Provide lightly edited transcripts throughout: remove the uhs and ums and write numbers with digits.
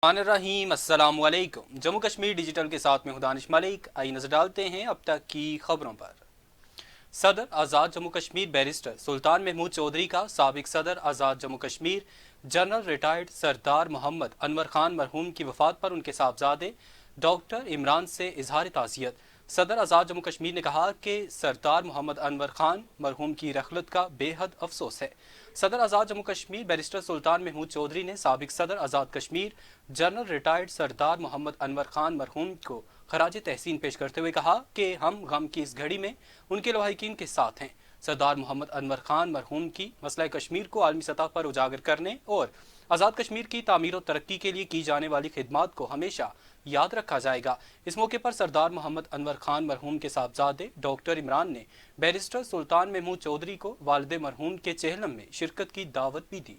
रहीम अस्सलाम वालेकुम। जम्मू कश्मीर डिजिटल के साथ में दानिश मलिक। आई नजर डालते हैं अब तक की खबरों पर। सदर आज़ाद जम्मू कश्मीर बैरिस्टर सुल्तान महमूद चौधरी का साबिक सदर आज़ाद जम्मू कश्मीर जनरल रिटायर्ड सरदार मोहम्मद अनवर खान मरहूम की वफात पर उनके साहबजादे डॉक्टर इमरान से इजहार ताज़ियत। सदर आज़ाद जम्मू कश्मीर ने कहा कि सरदार मोहम्मद अनवर खान मरहूम की रखलत का बेहद अफसोस है। सदर आज़ाद जम्मू कश्मीर बैरिस्टर सुल्तान महमूद चौधरी ने साबिक सदर आज़ाद कश्मीर जनरल रिटायर्ड सरदार मोहम्मद अनवर खान मरहूम को खराज तहसीन पेश करते हुए कहा कि हम गम की इस घड़ी में उनके लवाहिकीन के साथ हैं। सरदार मोहम्मद अनवर खान मरहूम की मसला कश्मीर को आलमी सतह पर उजागर करने और आज़ाद कश्मीर की तामीर और तरक्की के लिए की जाने वाली खिदमात को हमेशा याद रखा जाएगा। इस मौके पर सरदार मोहम्मद अनवर खान मरहूम के साहबजादे डॉक्टर इमरान ने बैरिस्टर सुल्तान महमूद चौधरी को वालिद मरहूम के चेहलम में शिरकत की दावत भी दी।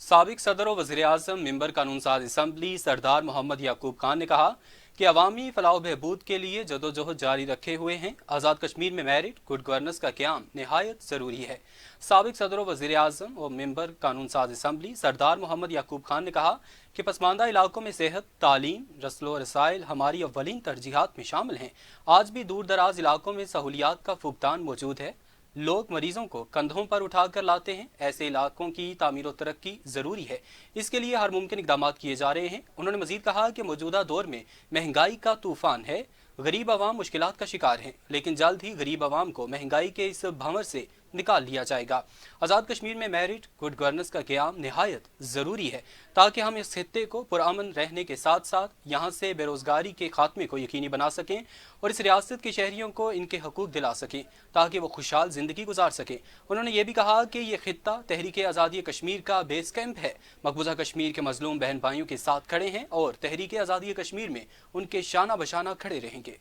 साबिक सदर और वज़ीर आज़म मेंबर कानून साज असम्बली सरदार मोहम्मद याकूब खान ने कहा कि अवामी फलाह बहबूद के लिए जदोजहद जारी रखे हुए हैं। आज़ाद कश्मीर में मेरिट गुड गवर्नेंस का क़याम नहायत ज़रूरी है। साबिक सदर और वज़ीर आज़म और मेंबर कानून साज असम्बली सरदार मोहम्मद याकूब खान ने कहा कि पसमानदा इलाकों में सेहत, तालीम, रस्लो रसाइल हमारी अव्वलीन तरजीहात में शामिल हैं। आज भी दूर दराज इलाकों में सहूलियात का फुकदान मौजूद है। लोग मरीजों को कंधों पर उठाकर लाते हैं। ऐसे इलाकों की तामीर और तरक्की ज़रूरी है। इसके लिए हर मुमकिन इक़दाम किए जा रहे हैं। उन्होंने मज़ीद कहा कि मौजूदा दौर में महंगाई का तूफ़ान है। गरीब आवाम मुश्किलात का शिकार हैं, लेकिन जल्द ही गरीब आवाम को महंगाई के इस भंवर से निकाल लिया जाएगा। आज़ाद कश्मीर में मेरिट गुड गवर्नेंस का क़याम नहायत ज़रूरी है ताकि हम इस खित्ते को पुरअमन रहने के साथ साथ यहाँ से बेरोज़गारी के खात्मे को यकीनी बना सकें और इस रियासत के शहरियों को इनके हकूक़ दिला सकें ताकि वो खुशहाल ज़िंदगी गुजार सकें। उन्होंने ये भी कहा कि ये खित्ता तहरीक आज़ादी कश्मीर का बेस कैंप है। मकबूजा कश्मीर के मजलूम बहन भाइयों के साथ खड़े हैं और तहरीक आज़ादी कश्मीर में उनके शाना बशाना खड़े रहेंगे।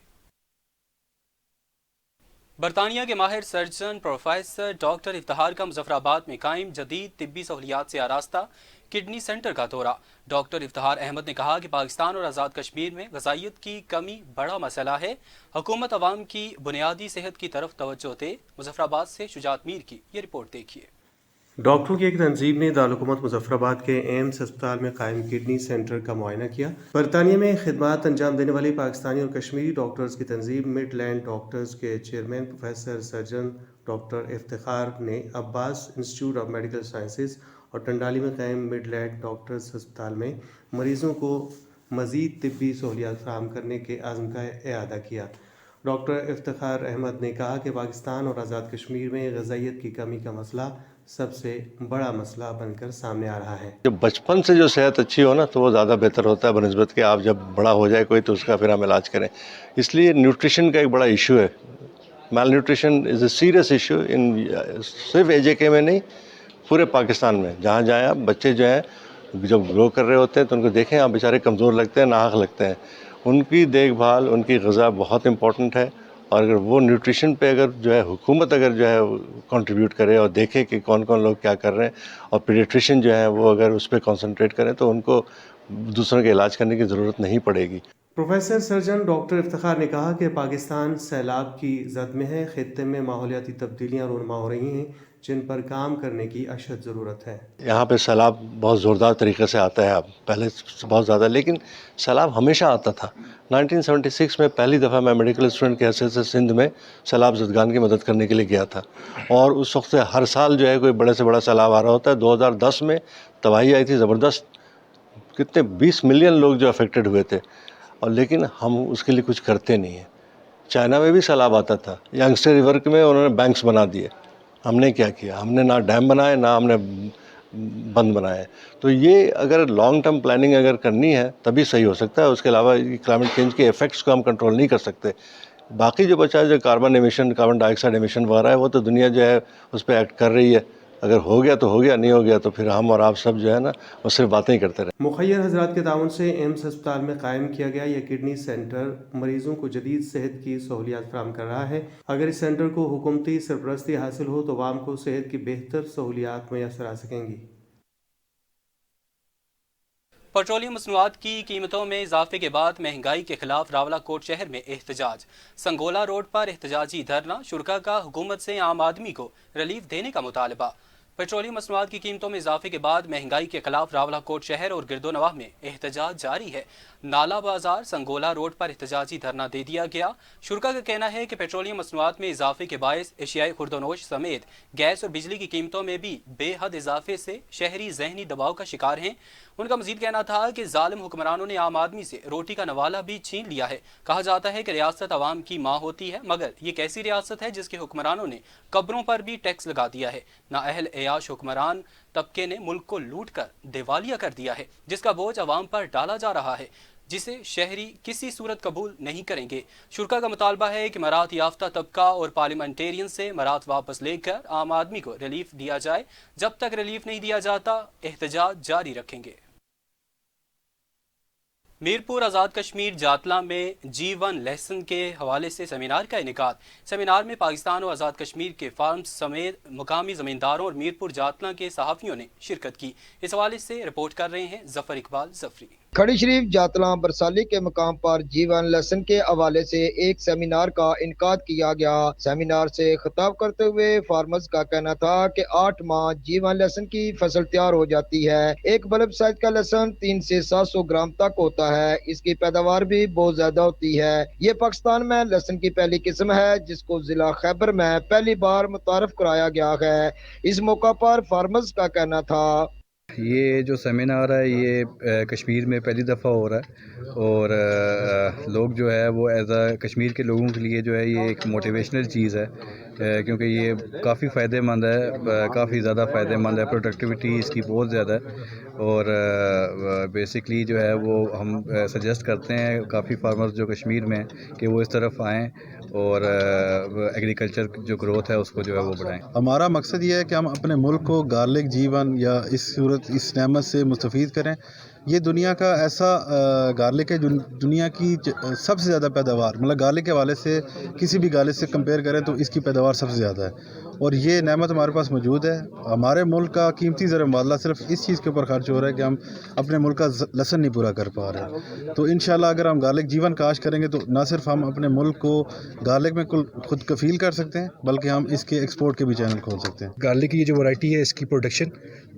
बरतानिया के माहिर सर्जन प्रोफेसर डॉक्टर इफ्तिखार का मुजफ्फराबाद में कायम जदीद तिब्बी सहूलियात से आरास्ता किडनी सेंटर का दौरा। डॉक्टर इफ्तिखार अहमद ने कहा कि पाकिस्तान और आज़ाद कश्मीर में ग़िज़ाइयत की कमी बड़ा मसला है। हुकूमत अवाम की बुनियादी सेहत की तरफ तवज्जो दे। मुजफ्फराबाद से शुजात मीर की ये रिपोर्ट देखिए। डॉक्टरों की एक तंजीम ने दारुल-हुकूमत मुजफ्फराबाद के एम्स अस्पताल में कायम किडनी सेंटर का मुआयना किया। बरतानिया में खिदमात अंजाम देने वाली पाकिस्तानी और कश्मीरी डॉक्टर्स की तंजीम मिडलैंड डॉक्टर्स के chairman professor surgeon doctor Iftikhar ने Abbas institute of medical sciences और टंडाली में कायम मिडलैंड डॉक्टर्स अस्पताल में मरीजों को मज़ीद तिब्बी सहूलियात फराहम करने के आज़म का इआदा किया। डॉक्टर इफ्तिखार अहमद ने कहा कि पाकिस्तान और आज़ाद कश्मीर में ग़िज़ाइयत की कमी का मसला सबसे बड़ा मसला बनकर सामने आ रहा है। जब बचपन से जो सेहत अच्छी हो ना तो वो ज़्यादा बेहतर होता है बनिस्बत के आप जब बड़ा हो जाए कोई तो उसका फिर हम इलाज करें। इसलिए न्यूट्रिशन का एक बड़ा इशू है। Malnutrition is a serious issue in सिर्फ AJK में नहीं पूरे पाकिस्तान में। जहाँ जाएँ आप बच्चे जो हैं जब ग्रो कर रहे होते हैं तो उनको देखें आप बेचारे कमज़ोर लगते हैं, नाहक लगते हैं। उनकी देखभाल, उनकी ग़िज़ा बहुत इम्पोर्टेंट है और अगर वो न्यूट्रिशन पे अगर जो है हुकूमत अगर जो है कंट्रीब्यूट करे और देखे कि कौन कौन लोग क्या कर रहे हैं और पीडियाट्रिशियन जो है वो अगर उस पर कंसंट्रेट करें तो उनको दूसरों के इलाज करने की ज़रूरत नहीं पड़ेगी। प्रोफेसर सर्जन डॉक्टर इफ्तिखार ने कहा कि पाकिस्तान सैलाब की जद में है। खित्ते में माहौलियाती तब्दीलियाँ रूनमा हो रही हैं जिन पर काम करने की अशद ज़रूरत है। यहाँ पे सैलाब बहुत ज़ोरदार तरीके से आता है, अब पहले बहुत ज़्यादा, लेकिन सैलाब हमेशा आता था। 1976 में पहली दफ़ा मैं मेडिकल स्टूडेंट के हैसियत से सिंध में सैलाब ज़दगान की मदद करने के लिए गया था और उस वक्त से हर साल जो है कोई बड़े से बड़ा सैलाब आ रहा होता है। 2010 में तबाही आई थी ज़बरदस्त, कितने 20 मिलियन लोग जो अफेक्टेड हुए थे और लेकिन हम उसके लिए कुछ करते नहीं हैं। चाइना में भी सैलाब आता था, यंगस्टर रिवर में उन्होंने बैंक्स बना दिए। हमने क्या किया? हमने ना डैम बनाए ना हमने बंद बनाए। तो ये अगर लॉन्ग टर्म प्लानिंग अगर करनी है तभी सही हो सकता है। उसके अलावा क्लाइमेट चेंज के इफ़ेक्ट्स को हम कंट्रोल नहीं कर सकते। बाकी जो बचा है जो carbon emission, carbon dioxide emission वगैरह है वो तो दुनिया जो है उस पर एक्ट कर रही है। अगर हो गया तो हो गया, नहीं हो गया तो फिर हम और आप सब जो है ना वो सिर्फ बातें ही करते रहे। मुखय्यर हजरात के ताउन से एम्स अस्पताल में कायम किया गया यह किडनी सेंटर मरीजों को जदीद सेहत की सहूलियात फराहम कर रहा है। अगर इस सेंटर को हुकूमती सरपरस्ती हासिल हो तो आवाम को सेहत की बेहतर सहूलियात मैसर आ सकेंगी। पेट्रोलियम मसनूआत की कीमतों में इजाफे के बाद महंगाई के खिलाफ रावलाकोट शहर में एहतजाज। संगोला रोड पर एहतजाजी धरना। शुरका का हुकूमत से आम आदमी को रिलीफ देने का मुतालबा। पेट्रोलियम मसनूआत की कीमतों में इजाफे के बाद महंगाई के खिलाफ रावलाकोट शहर और गिरदोनवाह में एहतजाज जारी है। नाला बाजार संगोला रोड पर एहतजाजी धरना दे दिया गया। शुरा का कहना है कि पेट्रोलियम मसनूआत में इजाफे के बायस एशियाई खुर्दनोश समेत गैस और बिजली की कीमतों में भी बेहद इजाफे से शहरी जहनी दबाव का शिकार हैं। उनका मजीद कहना था कि जालिम हुक्मरानों ने आम आदमी से रोटी का नवाला भी छीन लिया है। कहा जाता है कि रियासत आवाम की माँ होती है, मगर ये कैसी रियासत है जिसके हुक्मरानों ने कब्रों पर भी टैक्स लगा दिया है। नाअहल एयाश हुक्मरान तबके ने मुल्क को लूट कर दिवालिया कर दिया है, जिसका बोझ आवाम पर डाला जा रहा है, जिसे शहरी किसी सूरत कबूल नहीं करेंगे। शुरा का मुतालबा है कि मरात याफ्ता तबका और पार्लियामेंटेरियन से मरात वापस लेकर आम आदमी को रिलीफ दिया जाए। जब तक रिलीफ नहीं दिया जाता एहतजाज जारी रखेंगे। मीरपुर आज़ाद कश्मीर जातला में G1 लेसन के हवाले से सेमिनार का इनेकाद। सेमिनार में पाकिस्तान और आज़ाद कश्मीर के फार्म्स समेत मुकामी ज़मींदारों और मीरपुर जातला के सहाफ़ियों ने शिरकत की। इस हवाले से रिपोर्ट कर रहे हैं जफर इकबाल जफरी। खड़ी शरीफ जातला बरसाली के मकाम पर G1 लेसन के हवाले से एक सेमिनार का इनकाद किया गया। सेमिनार से खिताब करते हुए फार्मर्स का कहना था कि 8 माह G1 लेसन की फसल तैयार हो जाती है। एक बल्ब साइज का लहसन 300 से 700 ग्राम तक होता है। इसकी पैदावार भी बहुत ज्यादा होती है। ये पाकिस्तान में लहसन की पहली किस्म है जिसको जिला खैबर में पहली बार मुतारफ कराया गया है। इस मौका पर फार्मर्स का कहना था, ये जो सेमिनार है ये कश्मीर में पहली दफ़ा हो रहा है और लोग जो है वो एज आ कश्मीर के लोगों के लिए जो है ये एक मोटिवेशनल चीज़ है, क्योंकि ये काफ़ी फ़ायदेमंद है, काफ़ी ज़्यादा फ़ायदेमंद है। प्रोडक्टिविटी इसकी बहुत ज़्यादा है और बेसिकली जो है वो हम सजेस्ट करते हैं काफ़ी फार्मर्स जो कश्मीर में कि वो इस तरफ आएँ और एग्रीकल्चर जो ग्रोथ है उसको जो है वो बढ़ाएं। हमारा मकसद ये है कि हम अपने मुल्क को गार्लिक G1 या इस नेमत से मुस्तफ़ीद करें। ये दुनिया का ऐसा गार्लिक है जो दुनिया की सबसे ज़्यादा पैदावार, मतलब गार्लिक के हवाले से किसी भी गार्लिक से कंपेयर करें तो इसकी पैदावार सबसे ज़्यादा है और ये नेमत हमारे पास मौजूद है। हमारे मुल्क का कीमती ज़र मुबादला सिर्फ इस चीज़ के ऊपर खर्च हो रहा है कि हम अपने मुल्क का लसन नहीं पूरा कर पा रहे। तो इंशाल्लाह अगर हम गार्लिक G1 काश्त करेंगे तो ना सिर्फ हम अपने मुल्क को गार्लिक में खुद कफील कर सकते हैं बल्कि हम इसके एक्सपोर्ट के भी चैनल खोल सकते हैं। गार्लिक की ये जो वैरायटी है इसकी production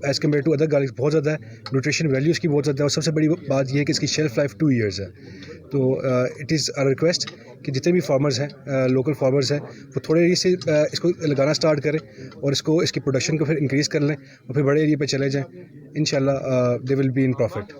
as compared to other garlic बहुत ज़्यादा है, न्यूट्रिशन वैल्यू इसकी बहुत ज़्यादा है और सबसे बड़ी बात ये है कि इसकी शेल्फ लाइफ 2 ईयर्स है। तो इट इज़ अ रिक्वेस्ट कि जितने भी फार्मर्स हैं लोकल फार्मर्स हैं वो थोड़े एरिए से इसको लगाना स्टार्ट करें और इसकी प्रोडक्शन को फिर इंक्रीज़ कर लें और फिर बड़े एरिए पे चले जाएं। इंशाल्लाह they will be in profit.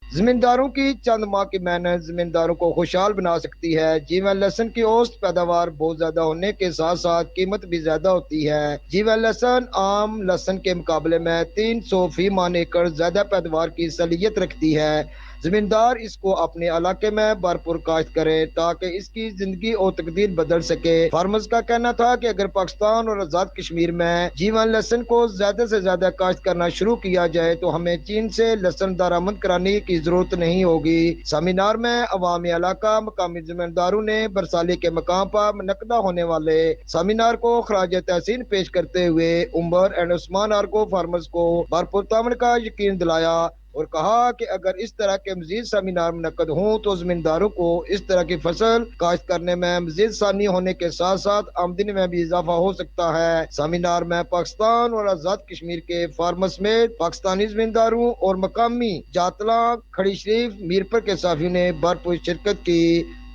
जमींदारों की चंद माह की मेहनत जमींदारों को खुशहाल बना सकती है। G1 लहसन की औसत पैदावार बहुत ज्यादा होने के साथ साथ कीमत भी ज्यादा होती है। G1 लहसन आम लहसन के मुकाबले में 300 फी मान एकड़ ज्यादा पैदावार की सलीयत रखती है। जमींदार इसको अपने इलाके में भरपूर काश्त करे ताकि इसकी जिंदगी और तकदीर बदल सके। फार्मर्स का कहना था कि अगर पाकिस्तान और आजाद कश्मीर में G1 लहसन को ज्यादा से ज्यादा काश्त करना शुरू किया जाए तो हमें चीन से लहसन दरामद कराने की जरूरत नहीं होगी। सेमिनार में अवामी इलाका मकामी जमींदारों ने बरसाली के मकाम पर मुनक्किदा होने वाले सेमिनार को खराज तहसीन पेश करते हुए उमर एंड उस्मान आर्को फार्मर्स को भरपूर तामन का यकीन दिलाया और कहा कि अगर इस तरह के मजीद सेमिनार मुनक्कद हों तो जमींदारों को इस तरह की फसल काश्त करने में मजीद आसानी होने के साथ साथ आमदनी में भी इजाफा हो सकता है। सेमिनार में पाकिस्तान और आजाद कश्मीर के फार्मर्स में पाकिस्तानी जमींदारों और मकामी जातला खड़ी शरीफ मीरपुर के साफियों ने भरपूर शिरकत की।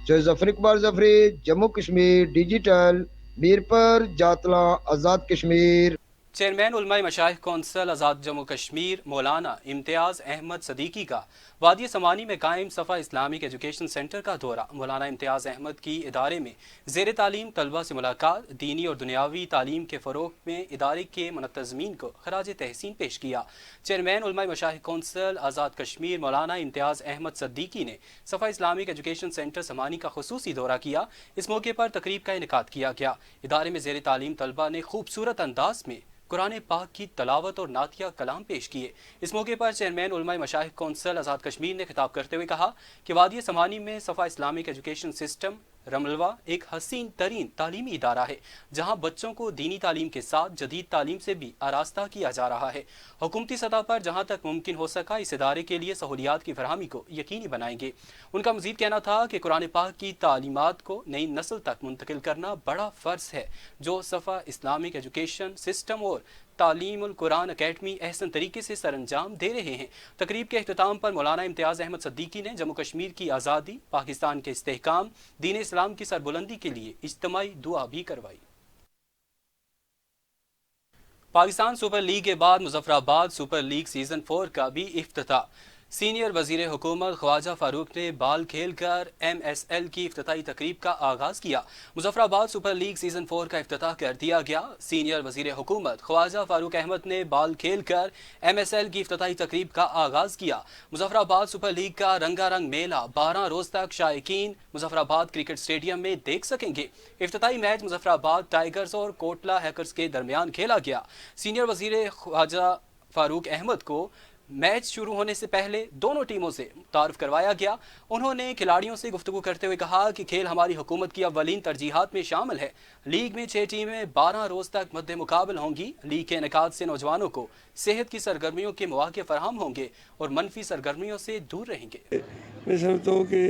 जफर इकबाल जफरी, जम्मू कश्मीर डिजिटल, मीरपुर जातला आजाद कश्मीर। चेयरमैन उलमाए मशाइख कौंसिल आज़ाद जम्मू कश्मीर मौलाना इम्तियाज़ अहमद सदीकी का वादी समानी में कायम सफ़ा इस्लामिक एजुकेशन सेंटर का दौरा। मौलाना इम्तियाज़ अहमद की इदारे में ज़ेर तालीम तलबा से मुलाकात, दीनी और दुनियावी तालीम के फ़रोग़ में इदारे के मुनतज़मीन को खराज तहसीन पेश किया। चेयरमैन उलमाए मशाइख कौंसिल आज़ाद कश्मीर मौलाना इम्तियाज़ अहमद सदीकी ने सफ़ा इस्लामिक एजुकेशन सेंटर समानी का खुसूसी दौरा किया। इस मौके पर तकरीब का इनेकाद किया गया। इदारे में ज़ेर तालीम तलबा ने खूबसूरत अंदाज में कुरान पाक की तलावत और नातिया कलाम पेश किए। इस मौके पर चेयरमैन उलमाए मशाइख कौंसिल आज़ाद कश्मीर ने खिताब करते हुए कहा कि वादी समानी में सफ़ा इस्लामिक एजुकेशन सिस्टम रमलवा एक हसीन तरीन तालीमी इदारा है जहाँ बच्चों को दीनी तालीम के साथ जदीद तालीम से भी आरास्ता किया जा रहा है। हुकूमती सतह पर जहाँ तक मुमकिन हो सका इस इदारे के लिए सहूलियात की फरहमी को यकीनी बनाएंगे। उनका मजीद कहना था कि कुरान पाक की तालीमात को नई नस्ल तक मुंतकिल करना बड़ा फ़र्ज है जो सफ़ा इस्लामिक एजुकेशन सिस्टम और تعلیم القرآن اکیڈمی احسن طریقے سے سر انجام دے رہے ہیں۔ تقریب کے اختتام پر مولانا امتیاز احمد صدیقی نے جموں کشمیر کی آزادی، پاکستان کے استحکام، دین اسلام کی سربلندی کے لیے اجتماعی دعا بھی کروائی۔ پاکستان سپر لیگ کے بعد مظفر آباد سپر لیگ سیزن 4 کا بھی افتتاح۔ سینئر وزیر حکومت خواجہ فاروق نے بال کھیل کر ایم ایس ایل کی افتتاحی تقریب کا آغاز کیا۔ مظفر آباد سپر لیگ سیزن 4 کا افتتاح کر دیا گیا۔ سینئر وزیر حکومت خواجہ فاروق احمد نے بال کھیل کر ایم ایس ایل کی افتتاحی تقریب کا آغاز کیا۔ مظفر آباد سپر لیگ کا رنگا رنگ میلہ 12 روز تک شائقین مظفر آباد کرکٹ اسٹیڈیم میں دیکھ سکیں گے۔ افتتاحی میچ مظفر آباد ٹائیگرز اور کوٹلہ ہیکرز کے درمیان کھیلا گیا۔ سینئر وزیر خواجہ فاروق احمد کو میچ شروع ہونے سے پہلے دونوں ٹیموں سے تعارف کروایا گیا۔ انہوں نے کھلاڑیوں سے گفتگو کرتے ہوئے کہا کہ کھیل ہماری حکومت کی اولین ترجیحات میں شامل ہے۔ لیگ میں 6 ٹیمیں 12 روز تک مد مقابل ہوں گی۔ لیگ کے انعقاد سے نوجوانوں کو صحت کی سرگرمیوں کے مواقع فراہم ہوں گے اور منفی سرگرمیوں سے دور رہیں گے۔ میں سمجھتا ہوں کہ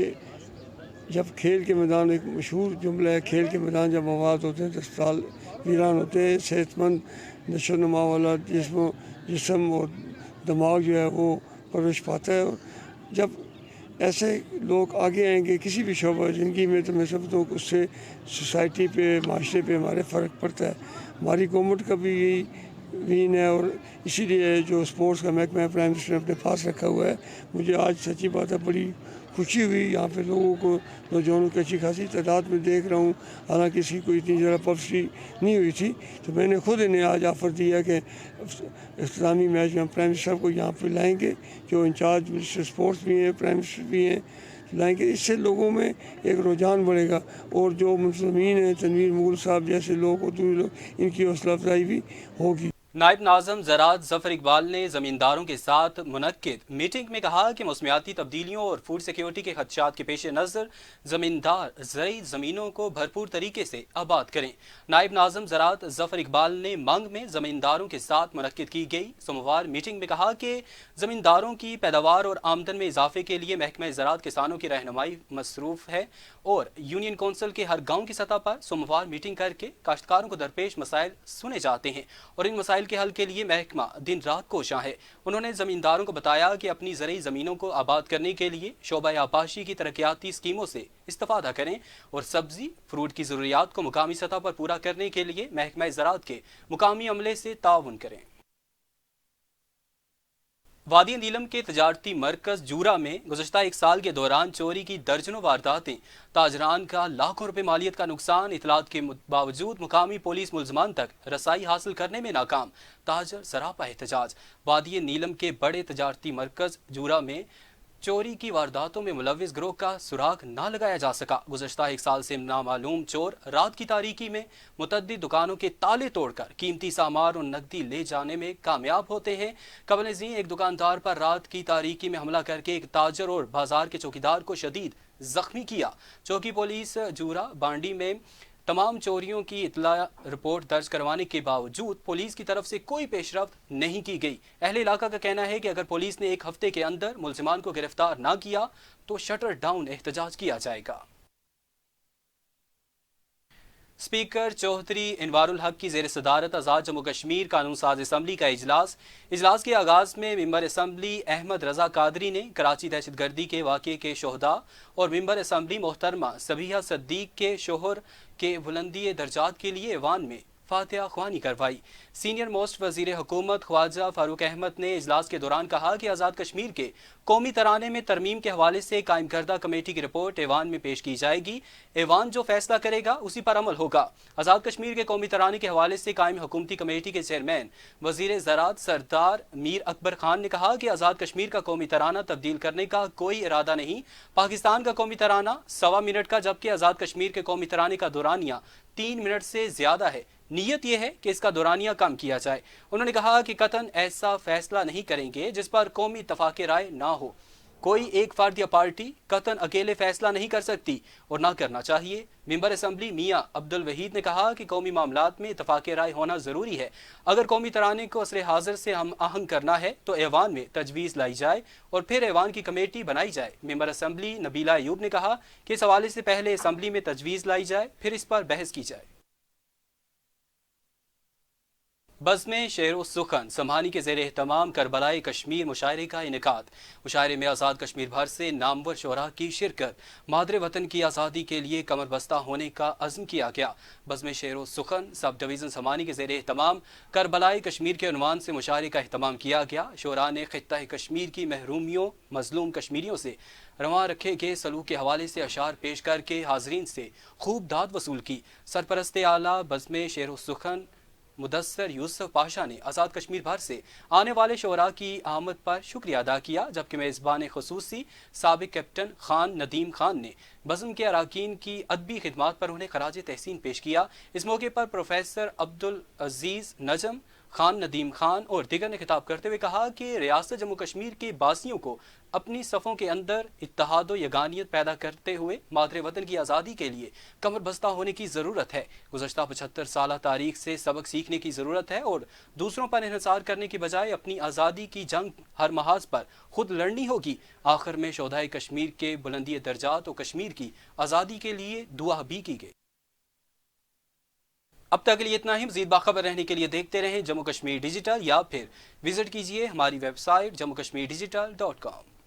جب کھیل کے میدان، ایک مشہور جملہ ہے، کھیل کے میدان جب آباد ہوتے ہیں تو اسپتال ویران ہوتے ہیں۔ صحت مند نشو و نما والا جسم اور دماغ جو ہے وہ پرورش پاتا ہے۔ اور جب ایسے لوگ آگے آئیں گے کسی بھی شعبہ زندگی میں تو میں سمجھتا ہوں کہ اس سے سوسائٹی پہ، معاشرے پہ ہمارے فرق پڑتا ہے۔ ہماری گورنمنٹ کا بھی یہی وین ہے اور اسی لیے جو اسپورٹس کا محکمہ پرائم منسٹر نے اپنے پاس رکھا ہوا ہے۔ مجھے آج سچی بات ہے بڑی خوشی ہوئی، یہاں پہ لوگوں کو، نوجوانوں کی اچھی خاصی تعداد میں دیکھ رہا ہوں، حالانکہ اس کی کوئی اتنی زیادہ پبلسٹی نہیں ہوئی تھی، تو میں نے خود انہیں آج آفر دیا کہ اختتامی میچ میں ہم پرائم منسٹر کو یہاں پہ لائیں گے، جو انچارج منسٹر اسپورٹس بھی ہیں، پرائم منسٹر بھی ہیں، لائیں گے۔ اس سے لوگوں میں ایک رجحان بڑھے گا اور جو منتظمین ہیں، تنویر مغل صاحب جیسے لوگ اور دوسرے لوگ، ان کی حوصلہ افزائی بھی ہوگی۔ نائب ناظم زراعت ظفر اقبال نے زمینداروں کے ساتھ منعقد میٹنگ میں کہا کہ موسمیاتی تبدیلیوں اور فوڈ سیکیورٹی کے خدشات کے پیش نظر زمیندار زرعی زمینوں کو بھرپور طریقے سے آباد کریں۔ نائب ناظم زراعت ظفر اقبال نے منگ میں زمینداروں کے ساتھ منعقد کی گئی سوموار میٹنگ میں کہا کہ زمینداروں کی پیداوار اور آمدن میں اضافے کے لیے محکمہ زراعت کسانوں کی رہنمائی مصروف ہے اور یونین کونسل کے ہر گاؤں کی سطح پر سوموار میٹنگ کر کے کاشتکاروں کو درپیش مسائل سنے جاتے ہیں اور ان مسائل کے حل کے لیے محکمہ دن رات کوشاں ہے۔ انہوں نے زمینداروں کو بتایا کہ اپنی زرعی زمینوں کو آباد کرنے کے لیے شعبہ آبپاشی کی ترقیاتی اسکیموں سے استفادہ کریں اور سبزی فروٹ کی ضروریات کو مقامی سطح پر پورا کرنے کے لیے محکمہ زراعت کے مقامی عملے سے تعاون کریں۔ وادی نیلم کے تجارتی مرکز جورا میں گزشتہ 1 سال کے دوران چوری کی درجنوں وارداتیں، تاجران کا لاکھوں روپے مالیت کا نقصان، اطلاعات کے باوجود مقامی پولیس ملزمان تک رسائی حاصل کرنے میں ناکام، تاجر سراپا احتجاج۔ وادی نیلم کے بڑے تجارتی مرکز جورا میں چوری کی وارداتوں میں ملوث گروہ کا سراغ نہ لگایا جا سکا۔ گزشتہ 1 سال سے نامعلوم چور رات کی تاریکی میں متعدد دکانوں کے تالے توڑ کر قیمتی سامان اور نقدی لے جانے میں کامیاب ہوتے ہیں۔ قبل ازیں ایک دکاندار پر رات کی تاریکی میں حملہ کر کے ایک تاجر اور بازار کے چوکیدار کو شدید زخمی کیا۔ چوکی پولیس جورا بانڈی میں تمام چوریوں کی اطلاع رپورٹ درج کروانے کے باوجود پولیس کی طرف سے کوئی پیش رفت نہیں کی گئی۔ اہل علاقہ کا کہنا ہے کہ اگر پولیس نے 1 ہفتے کے اندر ملزمان کو گرفتار نہ کیا تو شٹر ڈاؤن احتجاج کیا جائے گا۔ اسپیکر چوہدری انوار الحق کی زیر صدارت آزاد جموں کشمیر قانون ساز اسمبلی کا اجلاس کے آغاز میں ممبر اسمبلی احمد رضا قادری نے کراچی دہشت گردی کے واقعے کے شہداء اور ممبر اسمبلی محترمہ صبیحہ صدیق کے شوہر کے بلندی درجات کے لیے ایوان میں فاتحہ خوانی کروائی۔ سینئر موسٹ وزیر حکومت خواجہ فاروق احمد نے اجلاس کے دوران کہا کہ آزاد کشمیر کے قومی ترانے میں ترمیم کے حوالے سے قائم کردہ کمیٹی کی رپورٹ ایوان میں پیش کی جائے گی۔ ایوان جو فیصلہ کرے گا اسی پر عمل ہوگا۔ آزاد کشمیر کے قومی ترانے کے حوالے سے قائم حکومتی کمیٹی کے چیئرمین وزیر زراعت سردار میر اکبر خان نے کہا کہ آزاد کشمیر کا قومی ترانہ تبدیل کرنے کا کوئی ارادہ نہیں۔ پاکستان کا قومی ترانہ 1.25 منٹ کا جبکہ آزاد کشمیر کے قومی ترانے کا دورانیہ 3 منٹ سے زیادہ ہے۔ نیت یہ ہے کہ اس کا دورانیہ کم کیا جائے۔ انہوں نے کہا کہ قطعاً ایسا فیصلہ نہیں کریں گے جس پر قومی اتفاق رائے نہ ہو۔ کوئی ایک فرد یا پارٹی قطعاً اکیلے فیصلہ نہیں کر سکتی اور نہ کرنا چاہیے۔ ممبر اسمبلی میاں عبد الوحید نے کہا کہ قومی معاملات میں اتفاق رائے ہونا ضروری ہے۔ اگر قومی ترانے کو عصر حاضر سے ہم آہنگ کرنا ہے تو ایوان میں تجویز لائی جائے اور پھر ایوان کی کمیٹی بنائی جائے۔ ممبر اسمبلی نبیلہ ایوب نے کہا کہ اس حوالے سے پہلے اسمبلی میں تجویز لائی جائے پھر اس پر بحث کی جائے۔ बज़्म शेर सुखन संभानी के ज़ेर एहतमाम करबलाई कश्मीर मुशायरे का इनेकाद। मुशायरे में आज़ाद कश्मीर भर से नामवर शोरा की शिरकत। मादरे वतन की आज़ादी के लिए कमर बस्ता होने का अज़्म किया गया। बज़्म शेर सुखन सब डिवीज़न संभानी के ज़ेर एहतमाम करबलाई कश्मीर के उन्वान से मुशायरे का एहतमाम किया गया। शोरा ने खित्ता कश्मीर की महरूमियों मज़लूम कश्मीरियों से रवां रखे गए सलूक के हवाले से अशार पेश करके हाज़रीन से खूब दाद वसूल की। सरपरस्त आला बज़्म शेर सुखन मुदस्सर यूसुफ पाशा ने आज़ाद कश्मीर भर से आने वाले शोरा की आमद पर शुक्रिया अदा किया, जबकि मेज़बान खसूसी साबिक कैप्टन खान नदीम खान ने बज़्म के अराकीन की अदबी खिदमात पर उन्हें खराज तहसीन पेश किया। इस मौके पर प्रोफेसर अब्दुल अजीज़ नजम खान नदीम खान और दिगर ने खिताब करते हुए कहा कि रियासत जम्मू कश्मीर के बासियों को अपनी सफ़ों के अंदर इत्तेहाद व यगानियत पैदा करते हुए मादरे वतन की आज़ादी के लिए कमर बस्ता होने की ज़रूरत है। गुज़श्ता 75 साल तारीख से सबक सीखने की ज़रूरत है और दूसरों पर इन्हिसार करने की बजाय अपनी आज़ादी की जंग हर महाज पर खुद लड़नी होगी। आखिर में शोधाए कश्मीर के बुलंदी दर्जात और कश्मीर की आज़ादी के लिए दुआ भी की गई। अब तक के लिए इतना ही। मज़ीद बाखबर रहने के लिए देखते रहें जम्मू कश्मीर डिजिटल या फिर विजिट कीजिए हमारी वेबसाइट jammukashmirdigital.com।